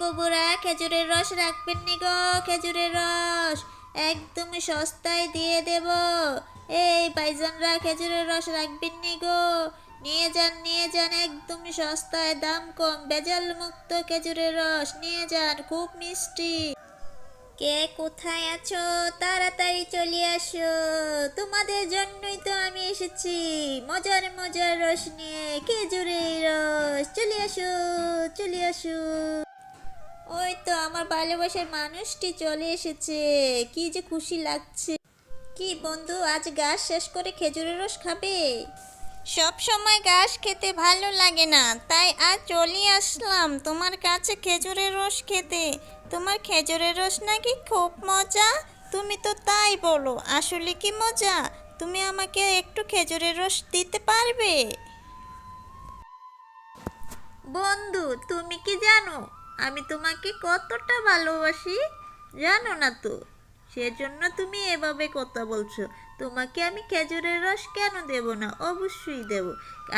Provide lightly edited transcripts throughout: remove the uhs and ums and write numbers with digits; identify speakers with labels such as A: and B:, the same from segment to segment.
A: বুবুরা খেজুরের রস রাখবেন নি গো, খেজুরের রস একদমই সস্তায় দিয়ে দেব। এই ভাইজানরা খেজুরের রস রাখবেন নি গো, নিয়ে যান একদমই সস্তায়, দাম কম, ভেজাল মুক্ত খেজুরের রস নিয়ে যান, খুব মিষ্টি। কে কোথায় আছো, তাড়াতাড়ি চলে আসো, তোমাদের জন্যই তো আমি এসেছি, মজার মজার রস নিয়ে, খেজুরের রস। চলে আসো, চলে আসো। ওই তো আমার ভালোবাসার মানুষটি চলে এসেছে, কি যে খুশি লাগছে। কি বন্ধু, আজ গাছ শেষ করে খেজুরের রস খাবে? সব সময় ঘাস খেতে ভালো লাগে না, তাই আজ চলে আসলাম তোমার কাছে খেজুরের রস খেতে। তোমার খেজুরের রস নাকি খুব মজা, তুমি তো তাই বলো, আসলে কি মজা? তুমি আমাকে একটু খেজুরের রস দিতে পারবে? বন্ধু, তুমি কি জানো আমি তোমাকে কতটা ভালোবাসি? জানো না তো, সেজন্য তুমি এভাবে কথা বলছো। তোমাকে আমি খেজুরের রস কেন দেব না, অবশ্যই দেব।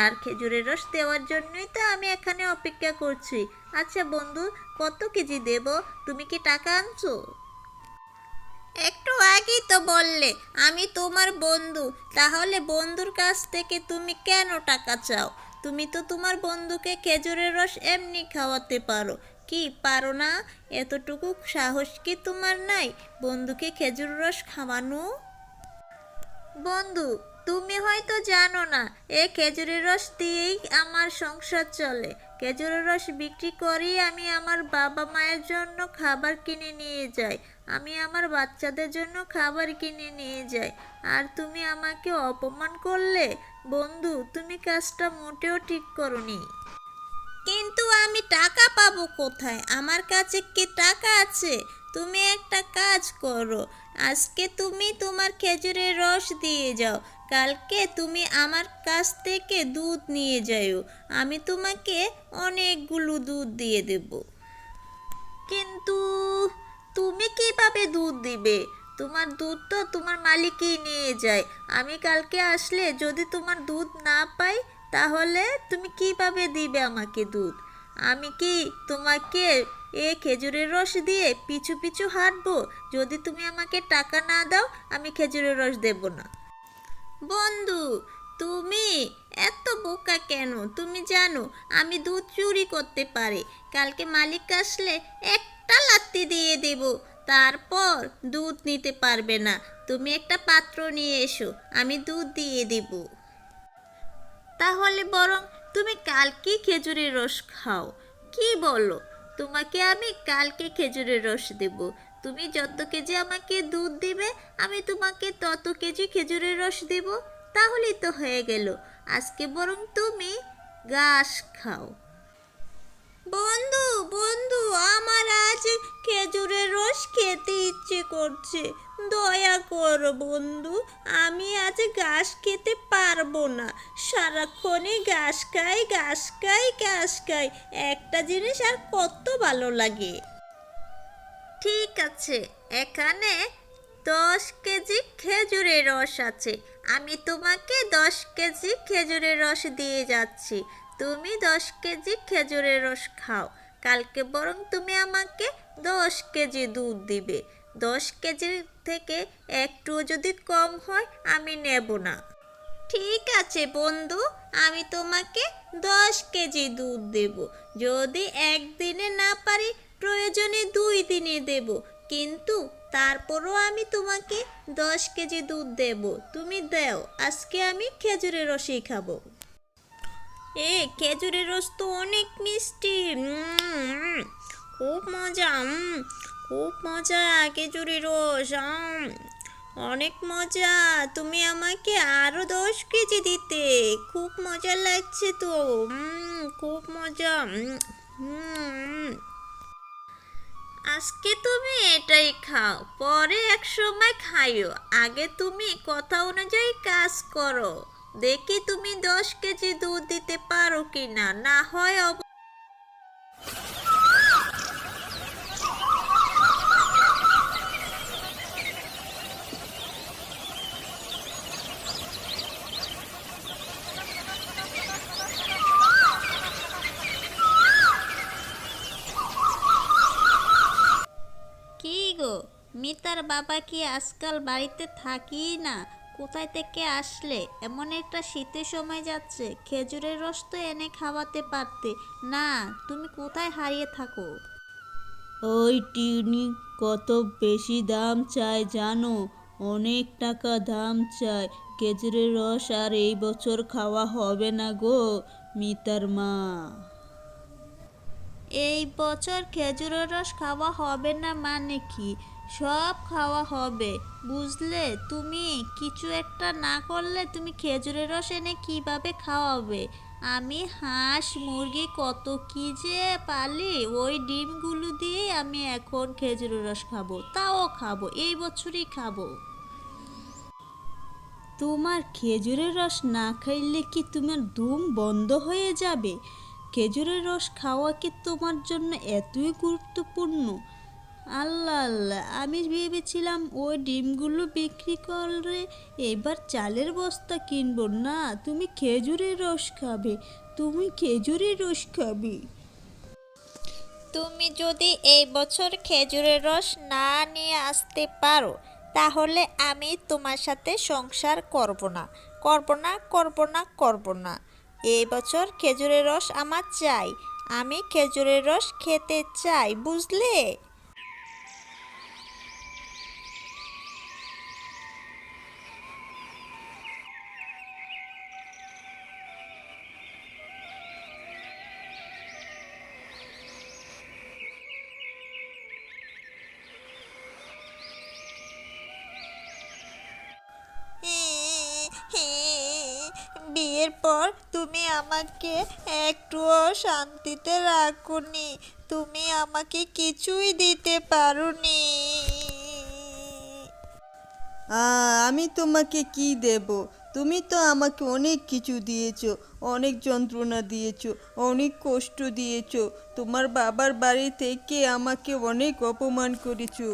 A: আর খেজুরের রস দেওয়ার জন্যই তো আমি এখানে অপেক্ষা করছি। আচ্ছা বন্ধু, কত কেজি দেব? তুমি কি টাকা আনছো? একটু আগেই তো বললে আমি তোমার বন্ধু, তাহলে বন্ধুর কাছ থেকে তুমি কেন টাকা চাও? তুমি তো তোমার বন্ধুকে খেজুরের রস এমনি খাওয়াতে পারো, কি পারো না? এতটুকু সাহস কি তোমার নাই বন্ধুকে খেজুর রস খাওয়ানো? বন্ধু, তুমি হয়তো জানো না, এই খেজুরের রস দিয়েই আমার সংসার চলে। খেজুরের রস বিক্রি করেই আমি আমার বাবা মায়ের জন্য খাবার কিনে নিয়ে যাই, আমি আমার বাচ্চাদের জন্য খাবার কিনে নিয়ে যাই। আর তুমি আমাকে অপমান করলে? বন্ধু, তুমি কাজটা মোটেও ঠিক করোনি। কিন্তু আমি টাকা পাবো কোথায়? আমার কাছে কি টাকা আছে? তুমি একটা কাজ করো, আজকে তুমি তোমার খেজুরের রস দিয়ে যাও, কালকে তুমি আমার কাছ থেকে দুধ নিয়ে যাও, আমি তোমাকে অনেকগুলো দুধ দিয়ে দেব। কিন্তু তুমি কিভাবে দুধ দিবে? তোমার দুধ তো তোমার মালিকই নিয়ে যায়, আমি কালকে আসলে যদি তোমার দুধ না পাই, তাহলে তুমি কিভাবে দিবে আমাকে দুধ? আমি কি তোমাকে এ খেজুরের রস দিয়ে পিছু পিছু হাঁটবো? যদি তুমি আমাকে টাকা না দাও, আমি খেজুরের রস দেব না। বন্ধু, তুমি এত বোকা কেন? তুমি জানো আমি দুধ চুরি করতে পারি, কালকে মালিক আসলে একটা লাত্তি দিয়ে দেব, তারপর দুধ নিতে পারবে না। তুমি একটা পাত্র নিয়ে এসো, আমি দুধ দিয়ে দেব। তাহলে বরং তুমি কালকে খেজুরের রস খাও, কি বলো? তোমাকে আমি কালকে খেজুরের রস দেব, তুমি যত কেজি আমাকে দুধ দিবে, আমি তোমাকে তত কেজি খেজুরের রস দেব, তাহলেই তো হয়ে গেল। আজকে বরং তুমি ঘাস খাও। বন্ধু, বন্ধু, আমার আজ খেজুরের রস খেতে ইচ্ছে করছে, দয়া করো বন্ধু, আমি আজ ঘাস খেতে পারবো না, সারাক্ষণই ঘাস খাই, ঘাস খাই, ঘাস খাই, একটা জিনিস আর কত ভালো লাগে। ঠিক আছে, এখানে 10 কেজি খেজুরের রস আছে, আমি তোমাকে 10 কেজি খেজুরের রস দিয়ে যাচ্ছি, তুমি 10 কেজি খেজুরের রস খাও, কালকে বরং তুমি আমাকে 10 কেজি দুধ দিবে, 10 কেজির থেকে একটুও যদি কম হয় আমি নেব না। ঠিক আছে বন্ধু, আমি তোমাকে 10 কেজি দুধ দেব, যদি একদিনে না পারি প্রয়োজনে 2 দিনে দেব, কিন্তু তারপরও আমি তোমাকে 10 কেজি দুধ দেব, তুমি দাও, আজকে আমি খেজুরের রসই খাবো। খেজুরের রস তো অনেক মিষ্টি, খুব মজা, খুব মজা খেজুরের রস, অনেক মজা, তুমি আমাকে আরো 10 কেজি দিতে, খুব মজা লাগছে তো, খুব মজা। আজকে তুমি এটাই খাও, পরে এক সময় খাইও, আগে তুমি কথা অনুযায়ী কাজ করো, দেখি তুমি 10 কেজি দুধ দিতে পারো কিনা, না হয় মিতার বাবা কি আজকাল বাড়িতে থাকি না? কোথায় থেকে আসলে? এমন একটা শীতের সময় যাচ্ছে, খেজুরের রস তো এনে খাওয়াতে পারতে। না, তুমি কোথায় হারিয়ে থাকো?
B: ওই টিনি কত বেশি দাম চায় জানো? অনেক টাকা দাম চায়। খেজুরের রস আর এই বছর খাওয়া হবে না গো মিতার মা।
A: এই বছর খেজুরের রস খাওয়া হবে না মানে কি? সব খাওয়া হবে, বুঝলে? তুমি কিছু একটা না করলে তুমি খেজুরের রস এনে কিভাবে খাওয়াবে? আমি হাঁস মুরগি কত কি যে পালি, ওই ডিমগুলো দিয়ে আমি এখন খেজুরের রস খাবো, তাও খাবো, এই বছরই খাবো।
B: তোমার খেজুরের রস না খাইলে কি তোমার দম বন্ধ হয়ে যাবে? খেজুরের রস খাওয়া কি তোমার জন্য এতই গুরুত্বপূর্ণ? আল্লাহ আল্লাহ, আমি ভেবেছিলাম ওই ডিমগুলো বিক্রি করে এবার চালের বস্তা কিনবো। না, তুমি খেজুরের রস খাবে, তুমি খেজুরের রস খাবে।
A: তুমি যদি এই বছর খেজুরের রস না নিয়ে আসতে পারো, তাহলে আমি তোমার সাথে সংসার করব না, করব না, করব না, করব না। এই বছর খেজুরের রস আমার চাই, আমি খেজুরের রস খেতে চাই, বুঝলে? বিয়ের পর তুমি আমাকে একটুও শান্তিতে রাখোনি, তুমি আমাকে কিছুই দিতে পারোনি।
B: আমি তোমাকে কি দেব? তুমি তো আমাকে অনেক কিছু দিয়েছো, অনেক যন্ত্রণা দিয়েছো, অনেক কষ্ট দিয়েছো। তোমার বাবার বাড়ি থেকে আমাকে অনেক অপমান করেছো।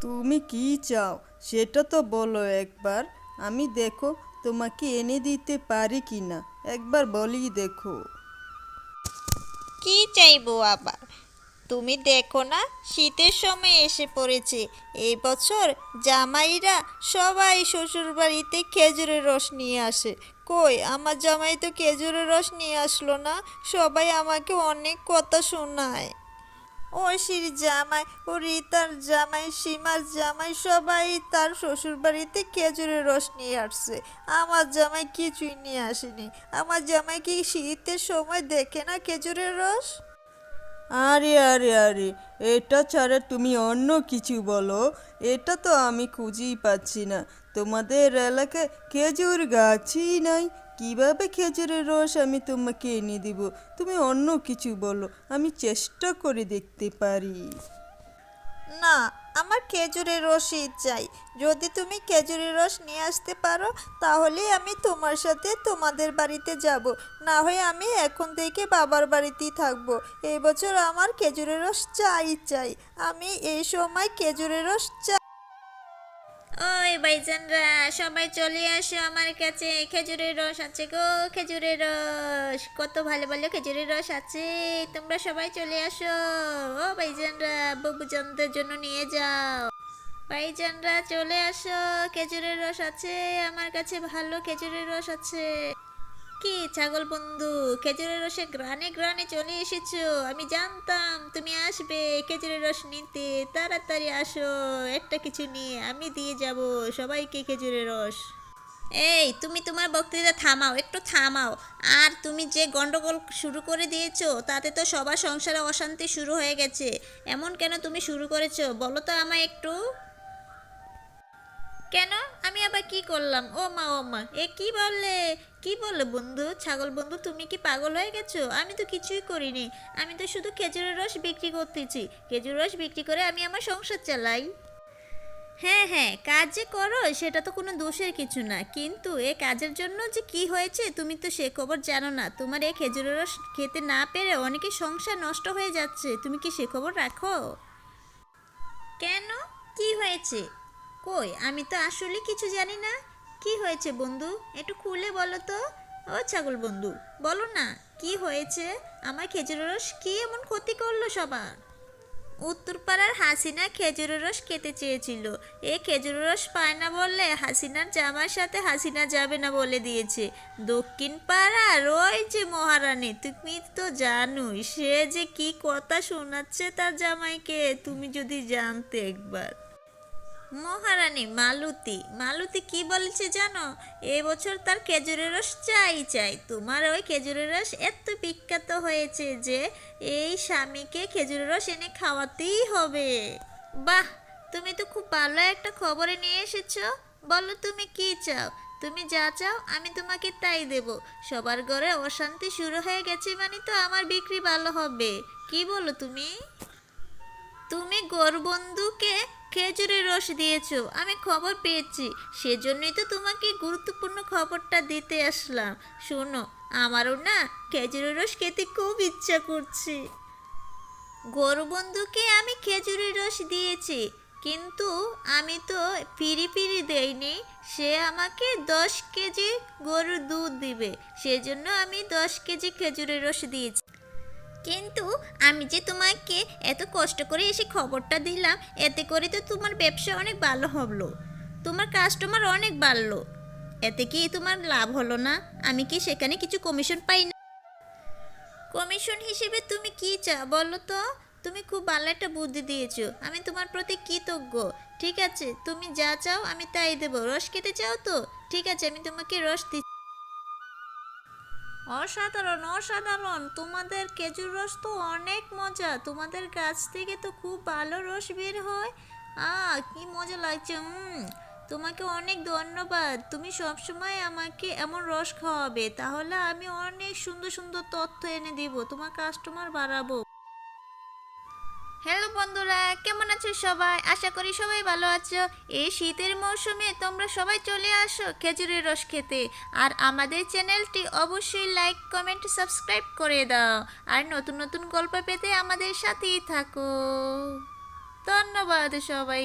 B: তুমি কি চাও সেটা তো বলো একবার। আমি দেখো তোমাকে এনে দিতে পারি কি না, একবার বলি দেখো।
A: কি চাইবো আবার? তুমি দেখো না, শীতের সময় এসে পড়েছে। এই বছর জামাইরা সবাই শ্বশুর বাড়িতে খেজুরের রস নিয়ে আসে। কই আমার জামাই তো খেজুরের রস নিয়ে আসলো না। সবাই আমাকে অনেক কথা শোনায়। ঐশীর জামাই, ও রিতার জামাই, সীমার জামাই সবাই তার শ্বশুর বাড়িতে খেজুরের রস নিয়ে আসছে। আমার জামাই কিছুই নিয়ে আসেনি। আমার জামাই কি শীতের সময় দেখে না খেজুরের রস?
B: আরে আরে আরে, এটা ছাড়া তুমি অন্য কিছু বলো। এটা তো আমি খুঁজেই পাচ্ছি না। তোমাদের এলাকায় খেজুর গাছই নাই, কিভাবে খেজুরের রস আমি তোমাকে এনে দিব? তুমি অন্য কিছু বলো, আমি চেষ্টা করে দেখতে পারি।
A: না, আমার খেজুরের রসই চাই। যদি তুমি খেজুরের রস নিয়ে আসতে পারো, তাহলে আমি তোমার সাথে তোমাদের বাড়িতে যাব। না হয় আমি এখন থেকে বাবার বাড়িতেই থাকবো। এই বছর আমার খেজুরের রস চাই চাই। আমি এই সময় খেজুরের রস চাই। ওই ভাইজানরা, সবাই চলে আসো আমার কাছে, খেজুরের রস আছে গো, খেজুরের রস কত ভালো ভালো খেজুরের রস আছে, তোমরা সবাই চলে আসো। ও ভাইজানরা, বাবুজানদের জন্য নিয়ে যাও। ভাইজানরা চলে আসো, খেজুরের রস আছে আমার কাছে, ভালো খেজুরের রস আছে। কি ছাগল বন্ধু, খেজুরের রসে গ্রানে গ্রানে চলে এসেছো। আমি জানতাম তুমি আসবে খেজুরের রস নিতে। তাড়াতাড়ি আসো, একটা কিছু নিয়ে আমি দিয়ে যাব সবাইকে খেজুরের রস। এই তুমি তোমার বক্তৃতা থামাও, একটু থামাও। আর তুমি যে গন্ডগোল শুরু করে দিয়েছো, তাতে তো সবার সংসারে অশান্তি শুরু হয়ে গেছে। এমন কেন তুমি শুরু করেছো বলো তো আমায় একটু। কেন? আমি আবার কি করলাম? ও মা, ও মা, এ কি বললে? কি বললে বন্ধু, ছাগল বন্ধু, তুমি কি পাগল হয়ে গেছো? আমি তো কিছুই করিনি। আমি তো শুধু খেজুরের রস বিক্রি করতেছি। খেজুর রস বিক্রি করে আমি আমার সংসার চালাই। হ্যাঁ হ্যাঁ, কাজ যে করো সেটা তো কোনো দোষের কিছু না, কিন্তু এ কাজের জন্য যে কি হয়েছে তুমি তো সে খবর জানো না। তোমার এই খেজুরের রস খেতে না পেরে অনেকের সংসার নষ্ট হয়ে যাচ্ছে, তুমি কি সে খবর রাখো? কেন? কি হয়েছে? কই আমি তো আসলে কিছু জানি না। কি হয়েছে বন্ধু, একটু খুলে বলো তো। ও ছাগল বন্ধু, বলো না কি হয়েছে। আমার খেজুরের রস কি এমন ক্ষতি করলো সবার? উত্তরপাড়ার হাসিনা খেজুরের রস খেতে চেয়েছিল। এই খেজুরের রস পায় না বললে হাসিনার জামার সাথে হাসিনা যাবে না বলে দিয়েছে। দক্ষিণ পাড়ার ওই যে মহারানী, তুমি তো জানোই সে যে কি কথা শোনাচ্ছে তার জামাইকে, তুমি যদি জানতে একবার। মহারানী মালতী মালতী কি বলেছে জানো? এবছর তার খেজুরের রস চাই চাই। তোমার ওই খেজুরের রস এত বিখ্যাত হয়েছে যে এই স্বামীকে খেজুরের রস এনে খাওয়াতেই হবে। বাহ, তুমি তো খুব ভালো একটা খবরে নিয়ে এসেছো। বলো তুমি কি চাও? তুমি যা চাও আমি তোমাকে তাই দেব। সবার ঘরে অশান্তি শুরু হয়ে গেছে মানে তো আমার বিক্রি ভালো হবে। কি বলো তুমি? তুমি গোরবন্ধুকে খেজুরের রস দিয়েছো, আমি খবর পেয়েছি। সেজন্যই তো তোমাকে গুরুত্বপূর্ণ খবরটা দিতে আসলাম। শোনো, আমারও না খেজুরের রস খেতে খুব ইচ্ছা করছে। গোরবন্ধুকে আমি খেজুরের রস দিয়েছি, কিন্তু আমি তো ফিরি ফিরি দেইনি। সে আমাকে 10 কেজি গরুর দুধ দিবে, সেজন্য আমি 10 কেজি খেজুরের রস দিয়েছি। কিন্তু আমি যে তোমাকে এত কষ্ট করে এসে খবরটা দিলাম, এতে করে তো তোমার ব্যবসা অনেক ভালো হলো, তোমার কাস্টমার অনেক বাড়লো। এতে কি তোমার লাভ হলো না? আমি কি সেখানে কিছু কমিশন পাই না? কমিশন হিসেবে তুমি কি চাও বলো তো? তুমি খুব ভালো একটা বুদ্ধি দিয়েছো, আমি তোমার প্রতি কৃতজ্ঞ। ঠিক আছে, তুমি যা চাও আমি তাই দেবো। রস খেতে চাও তো? ঠিক আছে, আমি তোমাকে রস দিচ্ছি। অসাধারণ অসাধারণ, তোমাদের খেজুর রস তো অনেক মজা। তোমাদের গাছ থেকে তো খুব ভালো রস বের হয়। কি মজা লাগছে। তোমাকে অনেক ধন্যবাদ। তুমি সবসময় আমাকে এমন রস খাওয়াবে, তাহলে আমি অনেক সুন্দর সুন্দর তথ্য এনে দিব, তোমার কাস্টমার বাড়াবো। হ্যালো বন্ধুরা, কেমন আছো সবাই? আশা করি সবাই ভালো আছো। এই শীতের মৌসুমে তোমরা সবাই চলে আসো খেজুরের রস খেতে। আর আমাদের চ্যানেলটি অবশ্যই লাইক কমেন্ট সাবস্ক্রাইব করে দাও। আর নতুন নতুন গল্প পেতে আমাদের সাথেই থাকো। ধন্যবাদ সবাই।